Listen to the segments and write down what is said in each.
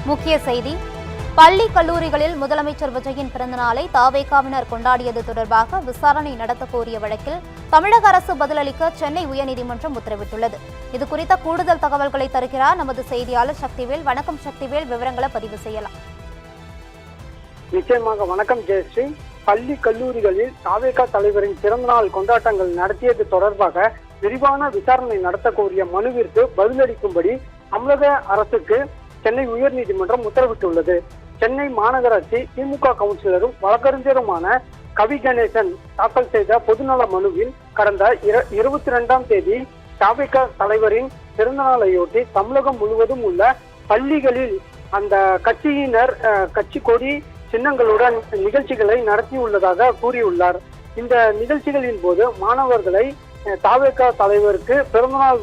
முக்கிய செய்தி: பள்ளி கல்லூரிகளில் முதலமைச்சர் விஜயின் பிறந்தநாளை தவேகாவினர் கொண்டாடியது தொடர்பாக விசாரணை நடத்த கோரிய வழக்கில் தமிழக அரசு பதிலளிக்க சென்னை உயர்நீதிமன்றம் உத்தரவிட்டுள்ளது. இதுகுறித்த கூடுதல் தகவல்களை தருகிறார் நமது செய்தியாளர் சக்திவேல். வணக்கம் சக்திவேல், விவரங்களை பதிவு செய்யலாம். நிச்சயமாக வணக்கம் ஜெயஸ்ரீ. பள்ளி கல்லூரிகளில் தவேகா தலைவரின் பிறந்தநாள் கொண்டாட்டங்கள் நடத்தியது தொடர்பாக விரிவான விசாரணை நடத்த கோரிய மனுவிற்கு பதிலளிக்கும்படி தமிழக அரசுக்கு சென்னை உயர்நீதிமன்றம் உத்தரவிட்டுள்ளது. சென்னை மாநகராட்சி திமுக கவுன்சிலரும் வழக்கறிஞருமான கவி கணேசன் தாக்கல் செய்த பொதுநல மனுவில் கடந்த 22ஆம் தேதி தவேகா தலைவரின் பிறந்தநாளையொட்டி தமிழகம் முழுவதும் உள்ள பள்ளிகளில் அந்த கட்சியினர் கட்சி கொடி சின்னங்களுடன் நிகழ்ச்சிகளை நடத்தியுள்ளதாக கூறியுள்ளார். இந்த நிகழ்ச்சிகளின் போது மாணவர்களை தவேகா தலைவருக்கு பிறந்தநாள்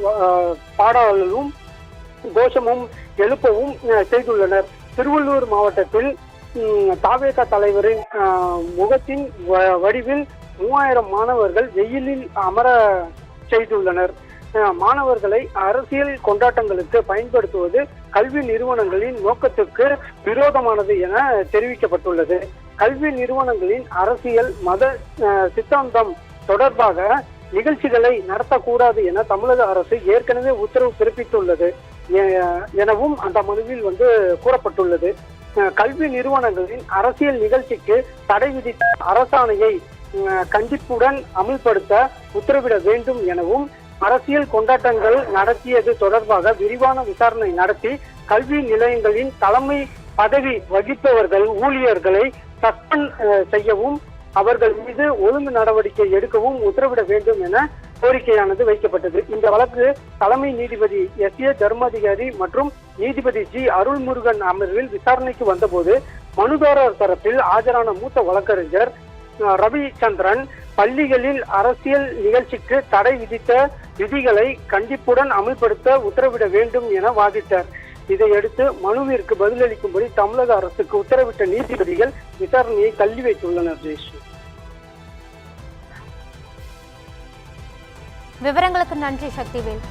பாடலும் கோஷமும் எழுப்பவும் செய்துள்ளனர். திருவள்ளூர் மாவட்டத்தில் தவேகா தலைவரின் முகத்தின் வடிவில் 3000 மாணவர்கள் வெயிலில் அமர செய்துள்ளனர். மாணவர்களை அரசியல் கொண்டாட்டங்களுக்கு பயன்படுத்துவது கல்வி நிறுவனங்களின் நோக்கத்துக்கு விரோதமானது என தெரிவிக்கப்பட்டுள்ளது. கல்வி நிறுவனங்களின் அரசியல் மத சித்தாந்தம் தொடர்பாக நிகழ்ச்சிகளை நடத்தக்கூடாது என தமிழக அரசு ஏற்கனவே உத்தரவு பிறப்பித்துள்ளது எனவும் அந்த மனுவில் கூறப்பட்டுள்ளது. கல்வி நிறுவனங்களின் அரசியல் நிகழ்ச்சிக்கு தடை விதித்த அரசாணையை கண்டிப்புடன் அமல்படுத்த உத்தரவிட வேண்டும் எனவும், அரசியல் கொண்டாட்டங்கள் நடத்தியது தொடர்பாக விரிவான விசாரணை நடத்தி கல்வி நிலையங்களின் தலைமை பதவி வகிப்பவர்கள் ஊழியர்களை சஸ்பெண்ட் செய்யவும் அவர்கள் மீது ஒழுங்கு நடவடிக்கை எடுக்கவும் உத்தரவிட வேண்டும் என கோரிக்கையானது வைக்கப்பட்டது. இந்த வழக்கு தலைமை நீதிபதி எஸ்.ஏ. தர்மாதிகாரி மற்றும் நீதிபதி ஜி. அருள்முருகன் அமர்வில் விசாரணைக்கு வந்தபோது மனுதாரர் தரப்பில் ஆஜரான மூத்த வழக்கறிஞர் ரவிச்சந்திரன் பள்ளிகளில் அரசியல் நிகழ்ச்சிக்கு தடை விதித்த விதிகளை கண்டிப்புடன் அமல்படுத்த உத்தரவிட வேண்டும் என வாதிட்டார். இதையடுத்து மனுவிற்கு பதிலளிக்கும்படி தமிழக அரசுக்கு உத்தரவிட்ட நீதிபதிகள் விசாரணையை தள்ளி வைத்துள்ளனர். ஜெயஸ்ரீ, விவரங்களுக்கு நன்றி சக்திவேல்.